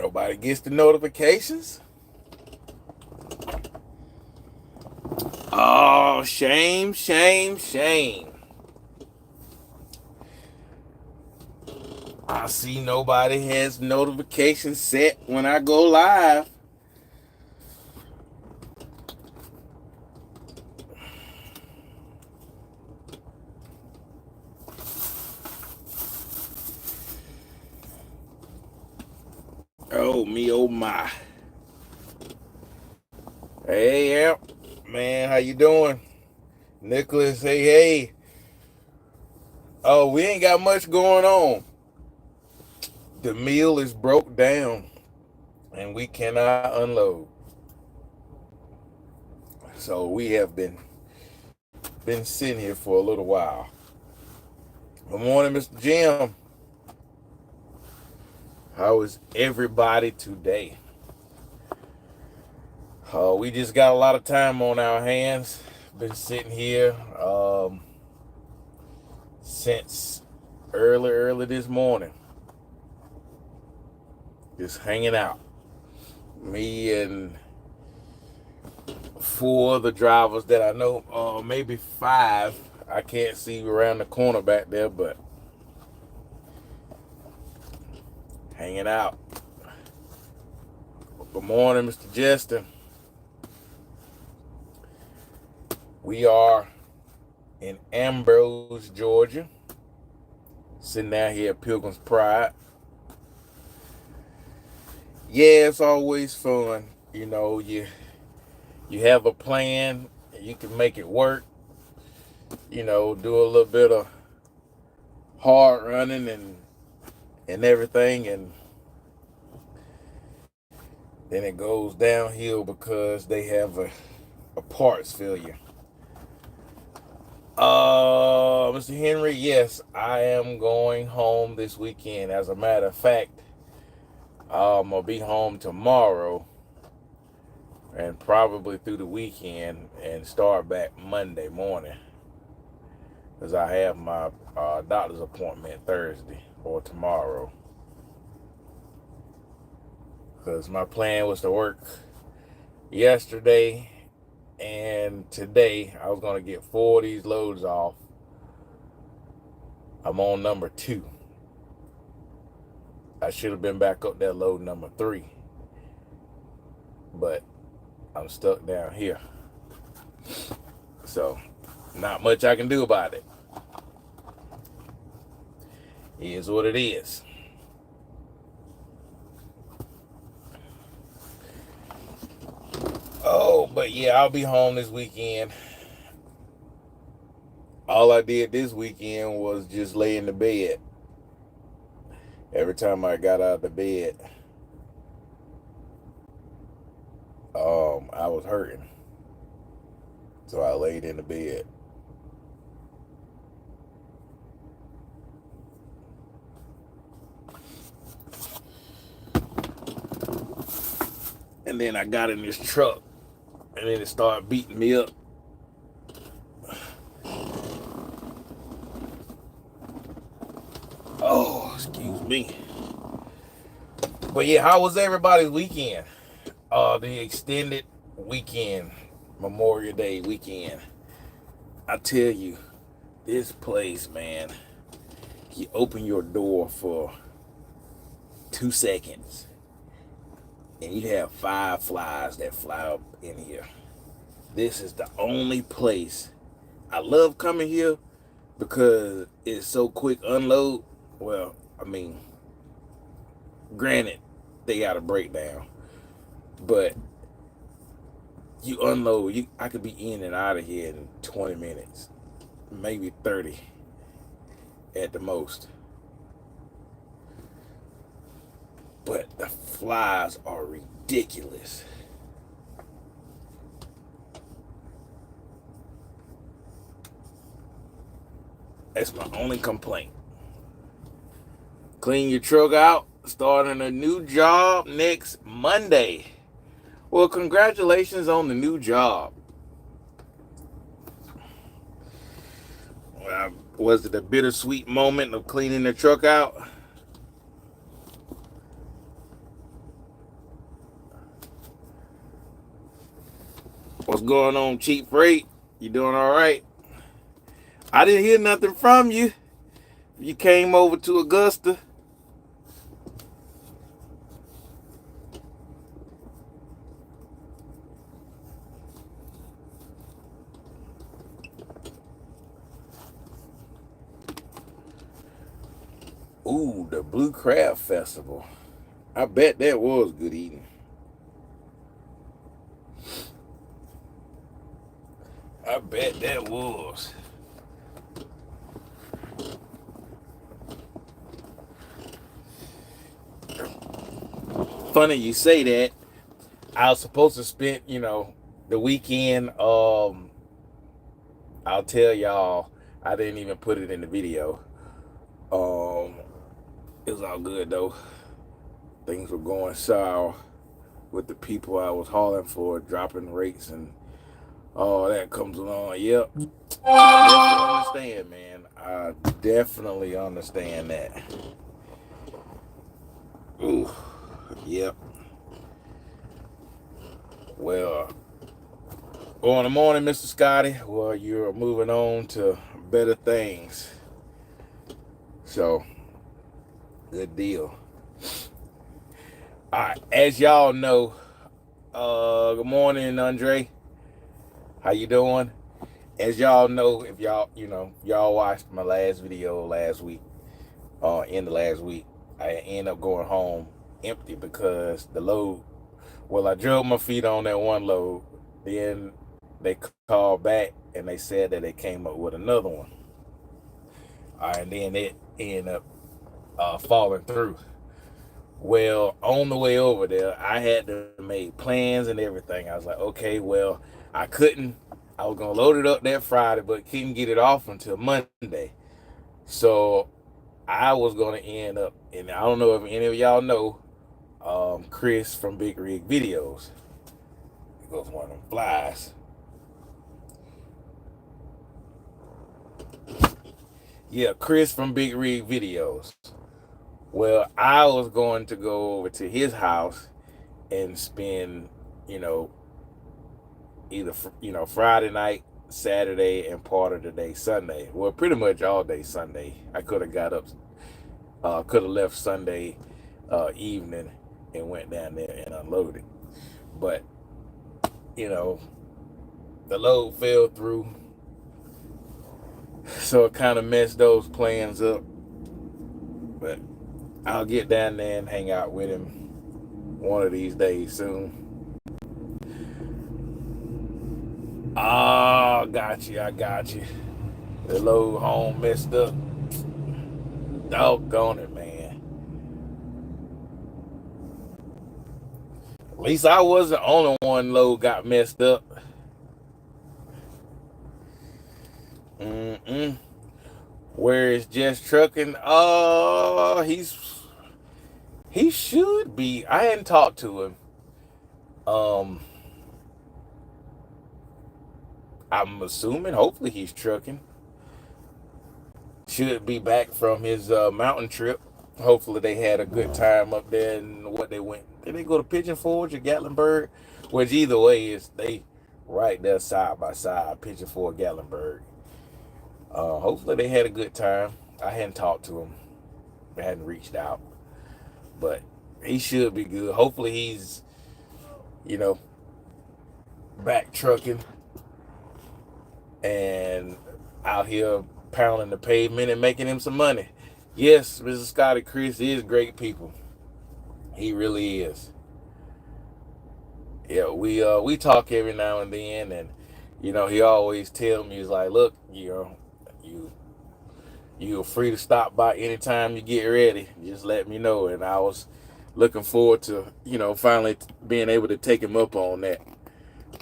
Nobody gets the notifications. Oh, shame, shame, shame. I see nobody has notifications set when I go live. Oh, me, oh, my. Hey, Amp. Man, how you doing? Nicholas, hey. Oh, we ain't got much going on. The mill is broke down, and we cannot unload. So we have been sitting here for a little while. Good morning, Mr. Jim. How is everybody today? We just got a lot of time on our hands. Been sitting here since early this morning. Just hanging out. Me and 4 other drivers that I know, maybe 5. I can't see around the corner back there, but hanging out. Good morning, Mr. Jester. We are in Ambrose, Georgia. Sitting down here at Pilgrim's Pride. Yeah, it's always fun. You know, you have a plan, you can make it work. You know, do a little bit of hard running and everything, and then it goes downhill because they have a parts failure. Mr. Henry, yes, I am going home this weekend. As a matter of fact, I'm gonna be home tomorrow and probably through the weekend and start back Monday morning, because I have my doctor's appointment Thursday or tomorrow. Because my plan was to work yesterday and today. I was going to get 4 of these loads off. I'm on number 2. I should have been back up there load number 3. But I'm stuck down here. So, not much I can do about it. It is what it is. Oh, but yeah, I'll be home this weekend. All I did this weekend was just lay in the bed. Every time I got out of the bed, I was hurting. So I laid in the bed. And then I got in this truck, and then it started beating me up. Oh, excuse me. But yeah, how was everybody's weekend? The extended weekend, Memorial Day weekend. I tell you, this place, man, you open your door for 2 seconds, and you have 5 flies that fly up in here. This is the only place. I love coming here because it's so quick unload. Well, I mean, granted, they got a breakdown, but you unload, I could be in and out of here in 20 minutes, maybe 30 at the most. But the flies are ridiculous. That's my only complaint. Clean your truck out, starting a new job next Monday. Well, congratulations on the new job. Was it a bittersweet moment of cleaning the truck out? What's going on, Cheap Freight? You doing all right? I didn't hear nothing from you. You came over to Augusta. Ooh, the Blue Crab Festival. I bet that was good eating. I bet that was. Funny you say that. I was supposed to spend, the weekend. I'll tell y'all, I didn't even put it in the video. It was all good though. Things were going sour with the people I was hauling for, dropping rates and all that comes along. Yep. I definitely understand, man. I definitely understand that. Ooh. Yep. Well, in the morning, Mr. Scotty. Well, you're moving on to better things. So, good deal. All right, as y'all know, good morning, Andre. How you doing? As y'all know, if y'all watched my last video last week, end of last week, I ended up going home empty because the load, well, I drove my feet on that one load, then they called back and they said that they came up with another one. All right, and then it ended up falling through. Well, on the way over there, I had to make plans and everything. I was like, okay, well, I was going to load it up that Friday, but couldn't get it off until Monday. So I was going to end up, and I don't know if any of y'all know Chris from Big Rig Videos. He goes one of them flies. Yeah, Chris from Big Rig Videos. Well, I was going to go over to his house and spend, either, Friday night, Saturday, and part of the day Sunday. Well, pretty much all day Sunday. I could have could have left Sunday evening and went down there and unloaded. But, the load fell through. So it kind of messed those plans up. But I'll get down there and hang out with him one of these days soon. Oh, I got you. The load home messed up. Doggone it, man. At least I wasn't the only one load got messed up. Where is Just Trucking? He should be. I hadn't talked to him. I'm assuming, hopefully he's trucking. Should be back from his mountain trip. Hopefully they had a good time up there and what they went. Did they go to Pigeon Forge or Gatlinburg? Which either way is they right there side by side, Pigeon Forge, Gatlinburg. Hopefully they had a good time. I hadn't talked to him. I hadn't reached out. But he should be good. Hopefully he's, back trucking and out here pounding the pavement and making him some money. Yes, Mr. Scotty Chris is great people. He really is. Yeah, we talk every now and then, and he always tells me, he's like, look, you're free to stop by anytime you get ready. Just let me know. And I was looking forward to, finally being able to take him up on that.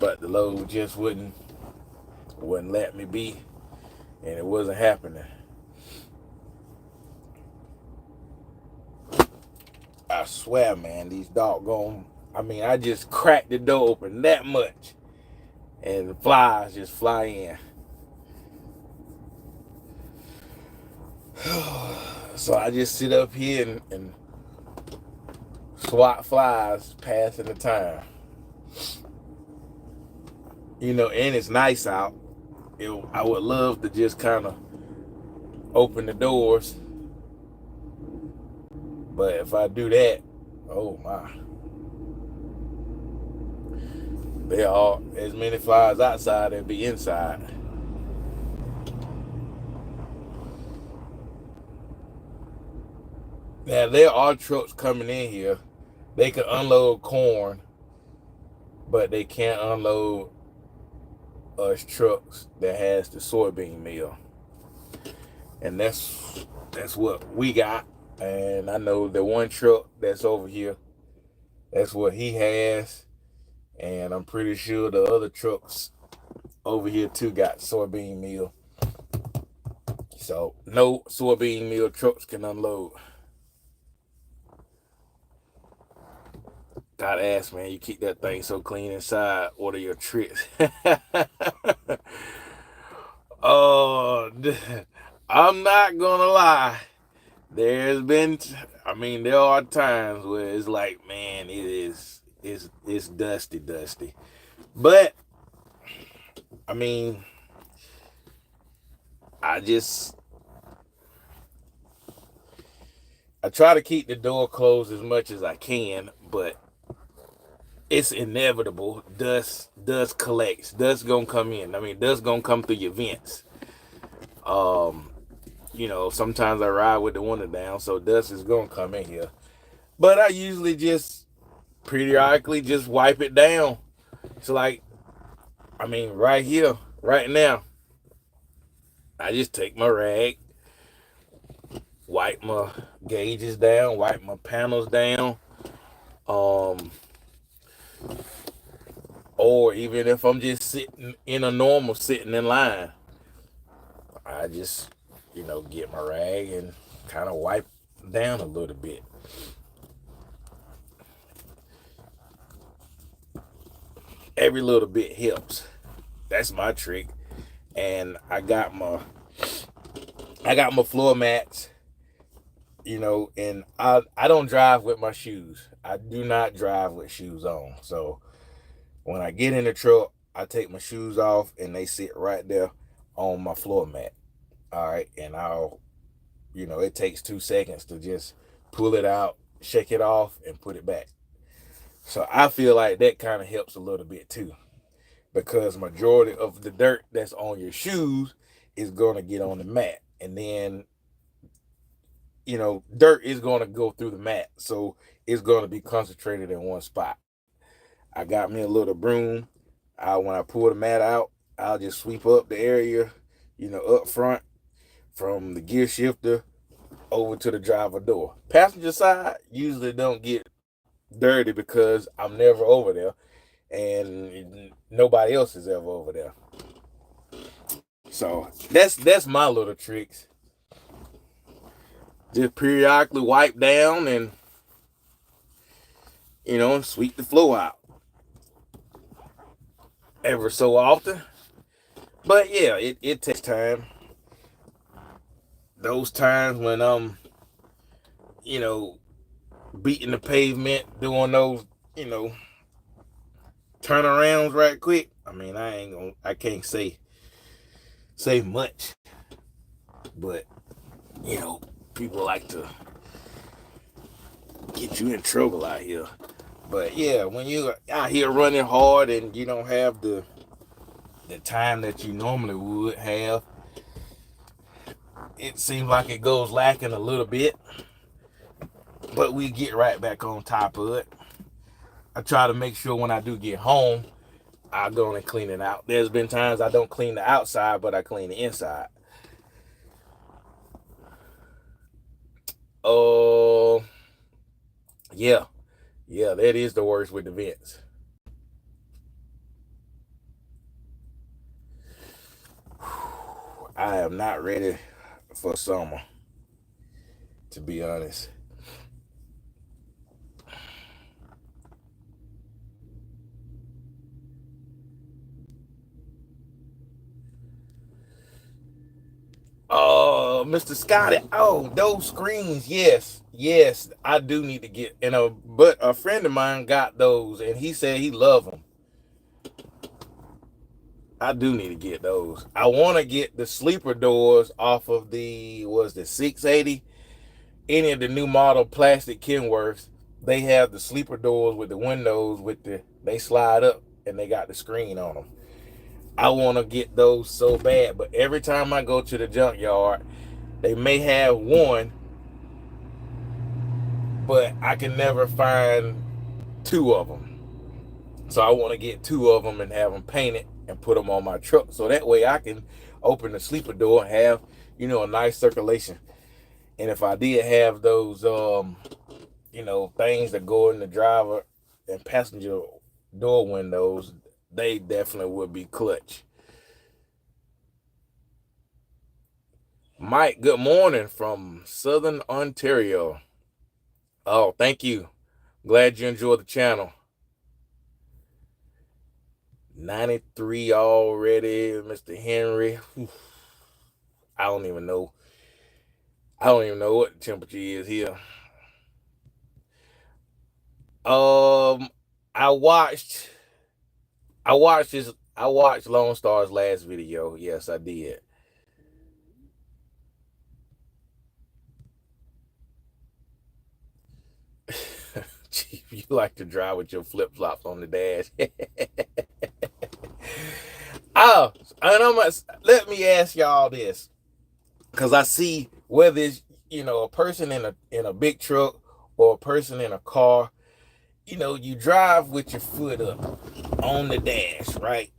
But the load just wouldn't let me be, and it wasn't happening. I swear, man, these doggone, I just cracked the door open that much, and the flies just fly in. So I just sit up here and swat flies, passing the time. and it's nice out. I would love to just kind of open the doors, but if I do that, oh my, there are as many flies outside as be inside. Now there are trucks coming in here. They can unload corn, but they can't unload us trucks that has the soybean meal. And that's what we got. And I know the one truck that's over here, that's what he has. And I'm pretty sure the other trucks over here too got soybean meal. So no soybean meal trucks can unload. Gotta ask, man, you keep that thing so clean inside. What are your tricks? Oh, I'm not gonna lie. There are times where it's like, man, it's dusty. But I mean, I try to keep the door closed as much as I can, but it's inevitable. Dust collects. Dust gonna come in. Dust gonna come through your vents. Sometimes I ride with the window down, so dust is gonna come in here. But I usually just periodically just wipe it down. It's like, right here, right now, I just take my rag, wipe my gauges down, wipe my panels down. Or even if I'm just sitting in line, I just, get my rag and kind of wipe down a little bit. Every little bit helps. That's my trick. And I got my floor mats, and I don't drive with my shoes. I do not drive with shoes on. So when I get in the truck, I take my shoes off and they sit right there on my floor mat. All right. And it takes 2 seconds to just pull it out, shake it off, and put it back. So I feel like that kind of helps a little bit too, because majority of the dirt that's on your shoes is going to get on the mat. And then, dirt is going to go through the mat. So it's going to be concentrated in one spot. I got me a little broom. When I pull the mat out, I'll just sweep up the area, up front from the gear shifter over to the driver door. Passenger side usually don't get dirty because I'm never over there and nobody else is ever over there. So that's my little tricks. Just periodically wipe down and sweep the floor out ever so often. But yeah, it takes time. Those times when I'm beating the pavement, doing those turnarounds right quick, I can't say much, but people like to get you in trouble out here. But yeah, when you're out here running hard and you don't have the time that you normally would have, it seems like it goes lacking a little bit. But we get right back on top of it. I try to make sure when I do get home, I go and clean it out. There's been times I don't clean the outside, but I clean the inside. Yeah, that is the worst with the vents. I am not ready for summer, to be honest. Mr. Scotty, those screens, yes, I do need to get, but a friend of mine got those and he said he loved them. I do need to get those. I want to get the sleeper doors off of the 680. Any of the new model plastic Kenworths, they have the sleeper doors with the windows they slide up and they got the screen on them. I want to get those so bad, but every time I go to the junkyard, they may have one, but I can never find two of them. So I want to get two of them and have them painted and put them on my truck. So that way I can open the sleeper door and have, a nice circulation. And if I did have those, things that go in the driver and passenger door windows, they definitely would be clutch. Mike, good morning from Southern Ontario. Oh, thank you. Glad you enjoyed the channel. 93 already, Mr. Henry. I don't even know what the temperature is here. I watched Lone Star's last video. Yes, I did. Chief, you like to drive with your flip-flops on the dash. Let me ask y'all this, because I see whether it's a person in a big truck or a person in a car, you drive with your foot up on the dash, right?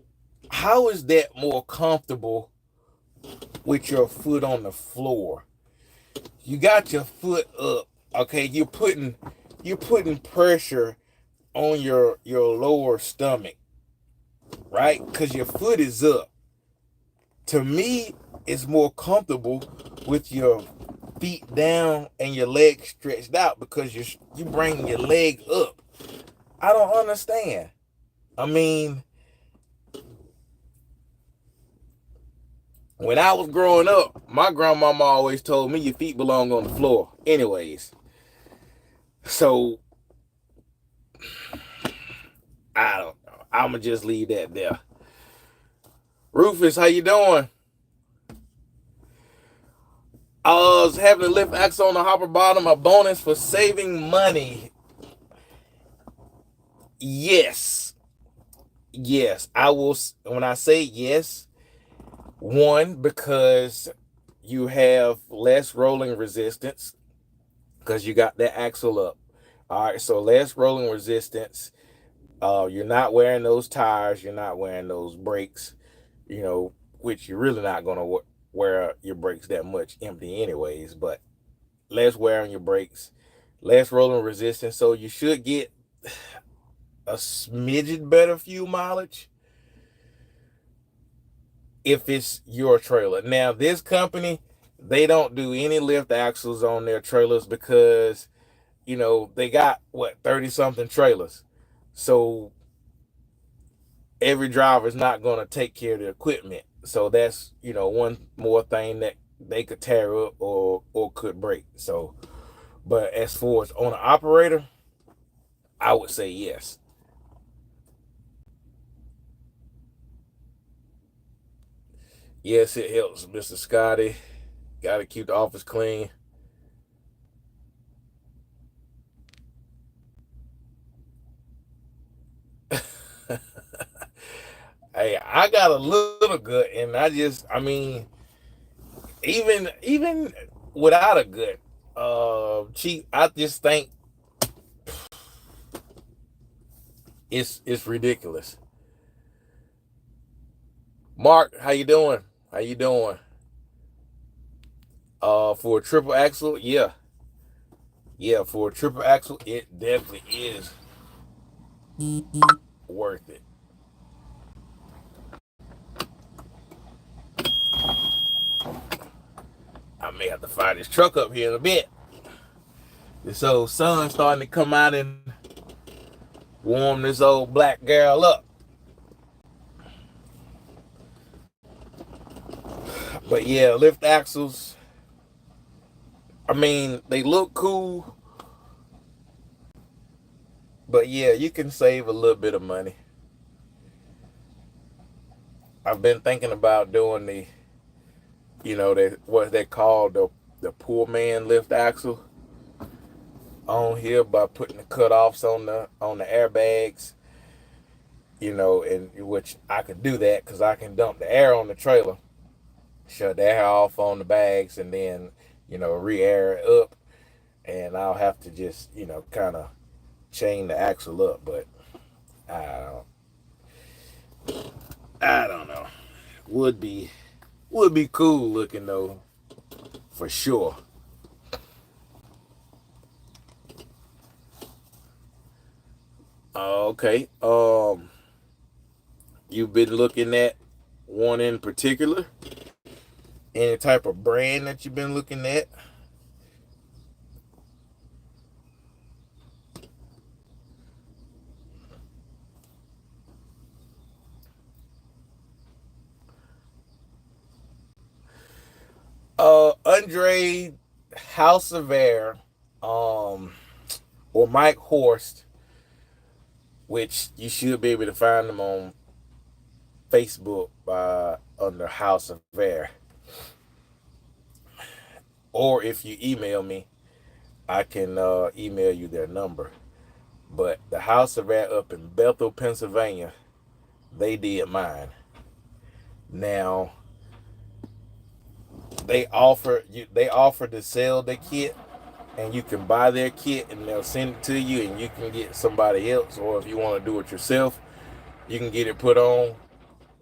How is that more comfortable with your foot on the floor? You got your foot up, okay? You're putting pressure on your lower stomach, right? Because your foot is up. To me, it's more comfortable with your feet down and your legs stretched out, because you bring your leg up. I don't understand. I mean, when I was growing up, my grandmama always told me your feet belong on the floor anyways. So, I don't know. I'm going to just leave that there. Rufus, how you doing? Having a lift axle on the hopper bottom a bonus for saving money? Yes. I will. When I say yes, one, because you have less rolling resistance because you got that axle up. All right, so less rolling resistance. You're not wearing those tires. You're not wearing those brakes, which you're really not going to wear your brakes that much empty anyways, but less wear on your brakes, less rolling resistance. So you should get a smidget better fuel mileage if it's your trailer. Now, this company, they don't do any lift axles on their trailers because, they got 30-something trailers. So every driver is not going to take care of the equipment. So that's, one more thing that they could tear up or could break. So, but as far as on an operator, I would say yes. Yes, it helps, Mr. Scotty. Got to keep the office clean. Hey, I got a little gut, and even without a gut, Chief, I just think it's ridiculous. Mark, how you doing? For a triple axle, yeah, for a triple axle, it definitely is worth it. I may have to fire this truck up here in a bit. This old sun's starting to come out and warm this old black girl up. But yeah, lift axles, they look cool. But yeah, you can save a little bit of money. I've been thinking about doing the, what they call the poor man lift axle on here by putting the cutoffs on the airbags, and which I could do that because I can dump the air on the trailer, shut the air off on the bags, and then re-air it up, and I'll have to just kind of chain the axle up, but I I don't know. Would be cool looking though, for sure. Okay. You've been looking at one in particular? Any type of brand that you've been looking at? Andre House of Air, or Mike Horst, which you should be able to find them on Facebook under House of Air. Or if you email me, I can email you their number. But the House of Air up in Bethel, Pennsylvania, they did mine. Now, they offer to sell the kit, and you can buy their kit and they'll send it to you, and you can get somebody else, or if you want to do it yourself, you can get it put on,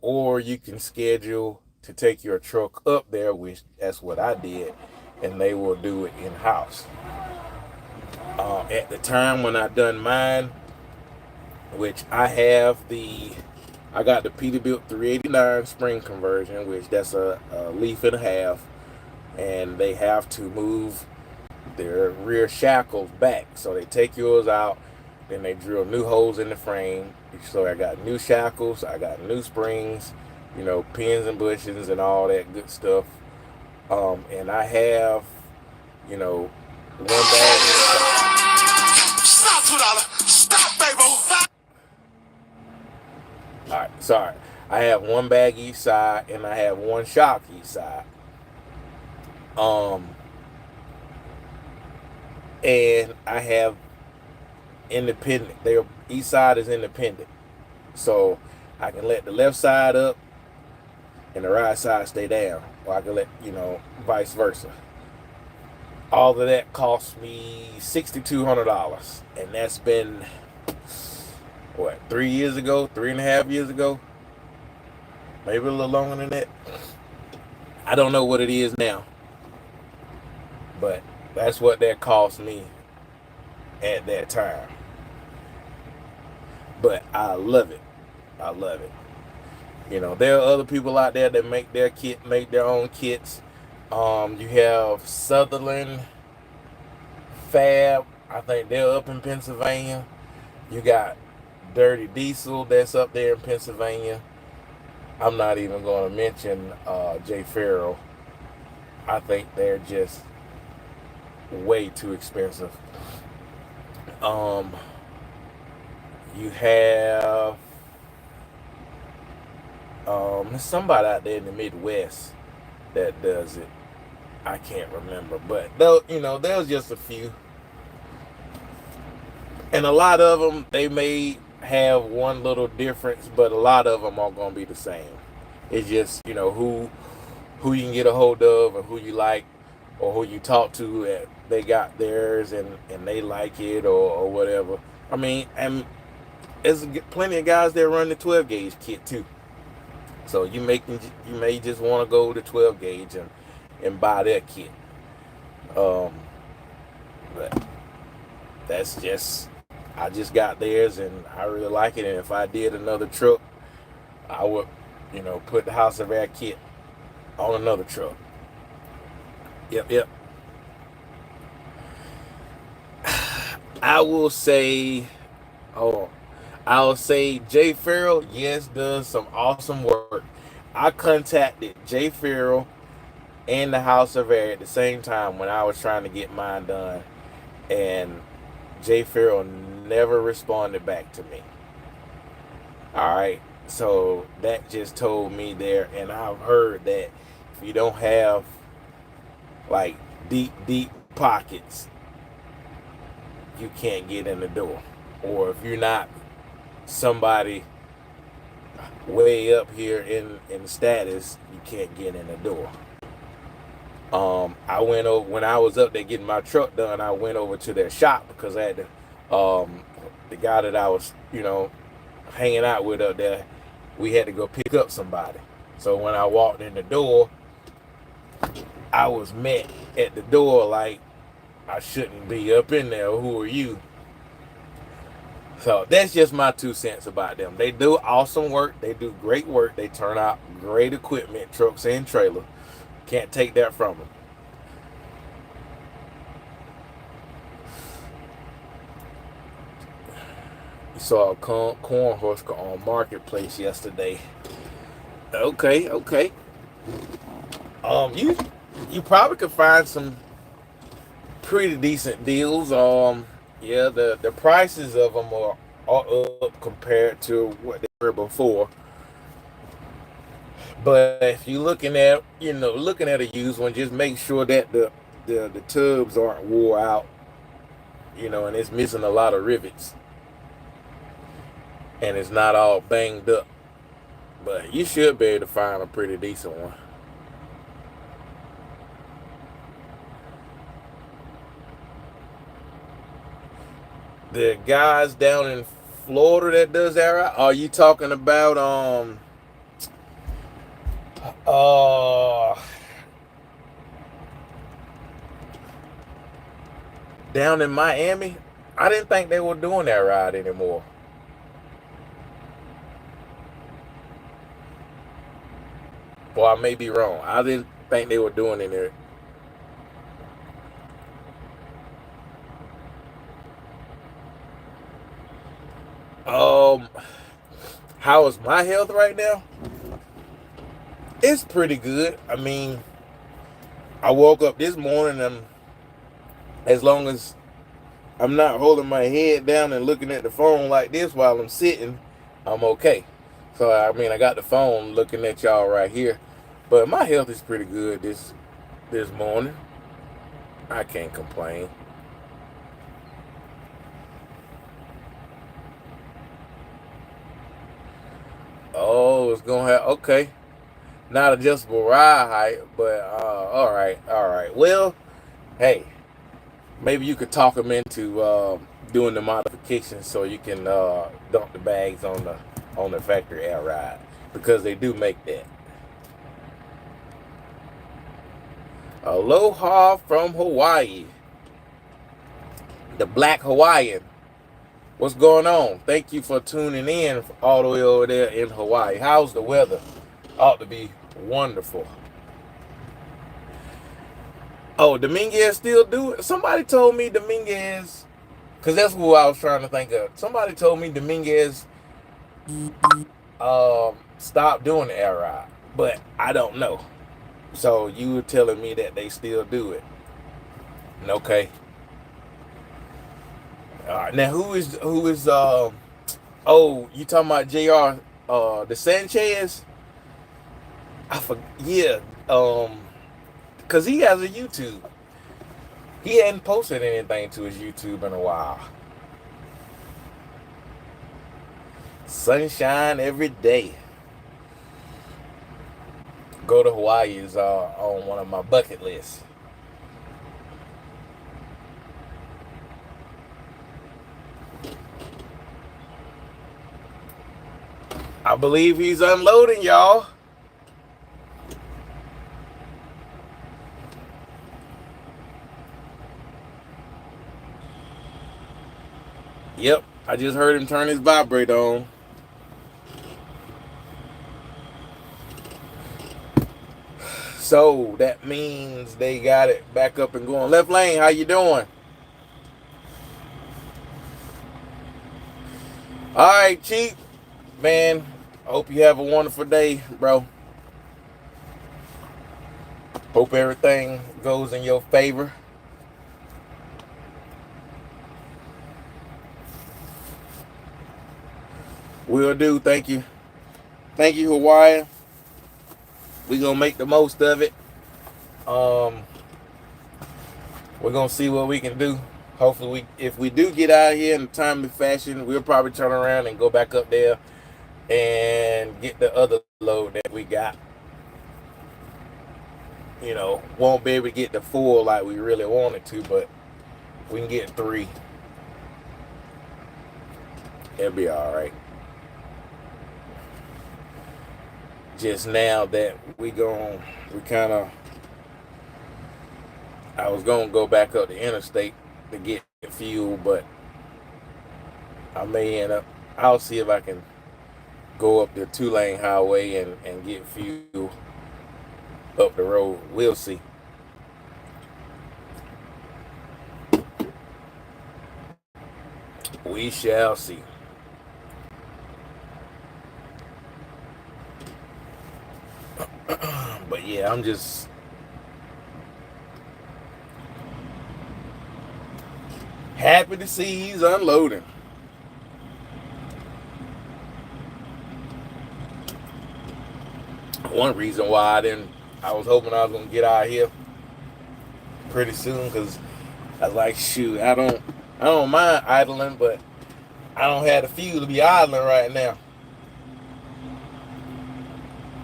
or you can schedule to take your truck up there, which that's what I did, and they will do it in-house. At the time when I done mine, which I got the Peterbilt 389 spring conversion, which that's a leaf and a half, and they have to move their rear shackles back. So they take yours out, then they drill new holes in the frame. So I got new shackles, I got new springs, pins and bushings and all that good stuff. And I have, one bag. Stop, baby. All right, sorry. I have one bag each side, and I have one shock each side. And I have independent. Each side is independent, so I can let the left side up and the right side stay down, or I can let vice versa. All of that cost me $6,200, and that's been what, 3 years ago, 3.5 years ago, maybe a little longer than that. I don't know what it is now, but that's what that cost me at that time. But I love it. I love it. There are other people out there that make their own kits. You have Sutherland Fab. I think they're up in Pennsylvania. You got Dirty Diesel that's up there in Pennsylvania. I'm not even going to mention J. Farrell. I think they're just way too expensive. You have there's somebody out there in the Midwest that does it. I can't remember, but there's just a few, and a lot of them, they may have one little difference, but a lot of them are going to be the same. It's just who you can get a hold of, and who you like, or who you talk to that they got theirs and they like it, or whatever. I mean, and there's plenty of guys that run the 12 gauge kit too. So you may just want to go to 12 gauge and buy that kit. But I just got theirs and I really like it. And if I did another truck, I would, put the House of Air kit on another truck. Yep. I'll say Jay Farrell, yes, does some awesome work. I contacted Jay Farrell and the House of Air at the same time when I was trying to get mine done, and Jay Farrell never responded back to me. All right, So that just told me there, and I've heard that if you don't have like deep pockets, you can't get in the door. Or if you're not somebody way up here in status, you can't get in the door. I went over when I was up there getting my truck done. I went over to their shop because I had the guy that I was hanging out with up there. We had to go pick up somebody. So when I walked in the door, I was met at the door like I shouldn't be up in there. Who are you? So that's just my 2 cents about them. They do awesome work. They do great work. They turn out great equipment, trucks and trailer. Can't take that from them. You saw a corn husker on Marketplace yesterday. Okay. You probably could find some pretty decent deals. Yeah, the prices of them are up compared to what they were before. But if you're looking at a used one, just make sure that the tubs aren't wore out, and it's missing a lot of rivets, and it's not all banged up. But you should be able to find a pretty decent one. The guys down in Florida that does that, right? Are you talking about down in Miami? I didn't think they were doing that ride anymore. Well, I may be wrong. I didn't think they were doing it. How is my health right now? It's pretty good. I mean, I woke up this morning, and as long as I'm not holding my head down and looking at the phone like this while I'm sitting, I'm okay. So I mean, I got the phone looking at y'all right here, but my health is pretty good this morning. I can't complain. Oh, it's gonna have okay. Not adjustable ride height, but all right. Well, hey, maybe you could talk them into doing the modifications so you can dump the bags on the factory air ride, because they do make that. Aloha from Hawaii, the Black Hawaiian. What's going on? Thank you for tuning in all the way over there in Hawaii. How's the weather? Ought to be wonderful. Oh, Dominguez still do it? Somebody told me Dominguez, because that's who I was trying to think of. Somebody told me Dominguez stopped doing the air ride, but I don't know. So you were telling me that they still do it. Okay. All right. Now who is oh, you talking about JR the Sanchez? I forget. Yeah. Cause he has a YouTube. He hadn't posted anything to his YouTube in a while. Sunshine every day. Go to Hawaii is on one of my bucket lists. I believe he's unloading, y'all. Yep, I just heard him turn his vibrator on. So that means they got it back up and going. Left lane, how you doing? All right, Chief. Man, I hope you have a wonderful day, bro. Hope everything goes in your favor. Will do. Thank you. Thank you, Hawaii. We gonna make the most of it. We're gonna see what we can do. Hopefully, if we do get out of here in a timely fashion, we'll probably turn around and go back up there and get the other load that we got. You know, won't be able to get the full like we really wanted to, but we can get 3. It'll be all right. Just now that I was gonna go back up the interstate to get fuel, but I may end up. I'll see if I can go up the 2-lane highway and get fuel up the road. We'll see. We shall see. But yeah, I'm just happy to see he's unloading. One reason why I was hoping I was gonna get out of here pretty soon, because I was like, shoot, I don't mind idling, but I don't have the fuel to be idling right now.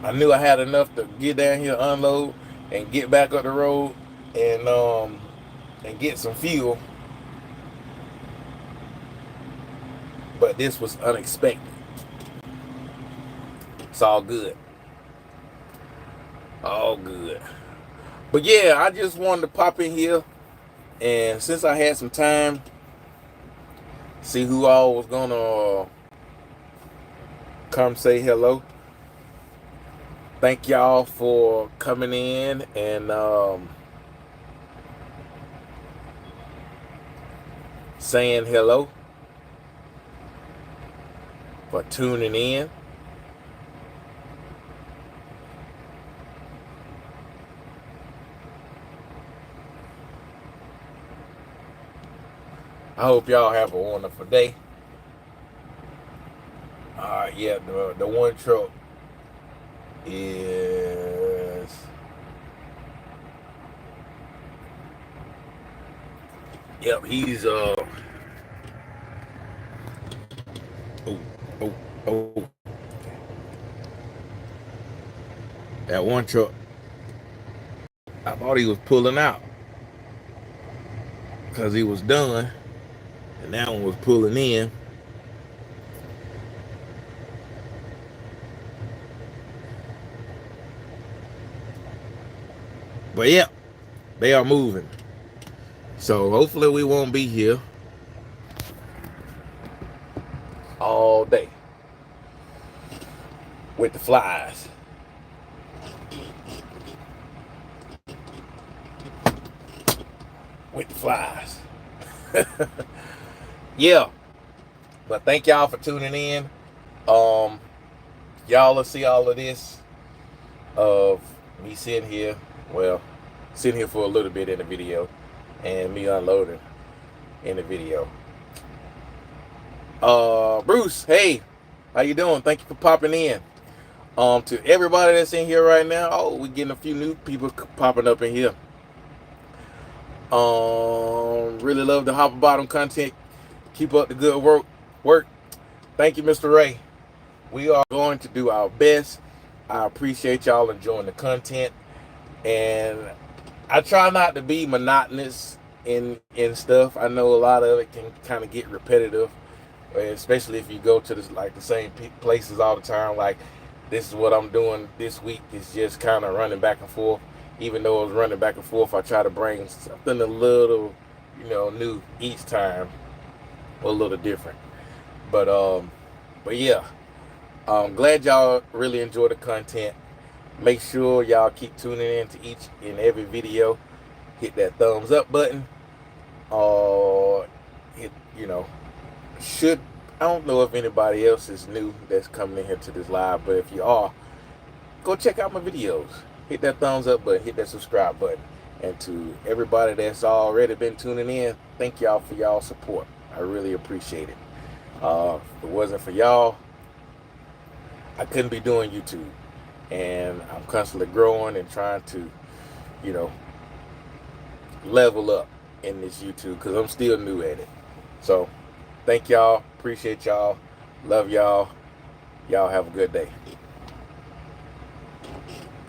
I knew I had enough to get down here, unload, and get back up the road and get some fuel. But this was unexpected. It's all good. All good. But yeah, I just wanted to pop in here, and since I had some time, see who all was gonna come say hello. Thank y'all for coming in and saying hello, for tuning in. I hope y'all have a wonderful day. Yeah, the one truck is he's oh that one truck, I thought he was pulling out because he was done, and that one was pulling in. But yeah, they are moving. So hopefully we won't be here all day with the flies. With the flies. Yeah. But thank y'all for tuning in. Y'all will see all of this of me sitting here for a little bit in the video and me unloading in the video. Bruce, hey, how you doing? Thank you for popping in. To everybody that's in here right now, we're getting a few new people popping up in here. Really love the Hopper Bottom content. Keep up the good work. Thank you, Mr. Ray. We are going to do our best. I appreciate y'all enjoying the content, and I try not to be monotonous in stuff. I know a lot of it can kind of get repetitive, especially if you go to the same places all the time. Like, this is what I'm doing this week. It's just kind of running back and forth. Even though it's running back and forth, I try to bring something a little, new each time, or a little different. But yeah, I'm glad y'all really enjoy the content. Make sure y'all keep tuning in to each and every video. Hit that thumbs up button. I don't know if anybody else is new that's coming in here to this live, but if you are, go check out my videos. Hit that thumbs up button, hit that subscribe button. And to everybody that's already been tuning in, thank y'all for y'all support. I really appreciate it. If it wasn't for y'all, I couldn't be doing YouTube. And I'm constantly growing and trying to, you know, level up in this YouTube because I'm still new at it. So thank y'all. Appreciate y'all. Love y'all. Y'all have a good day.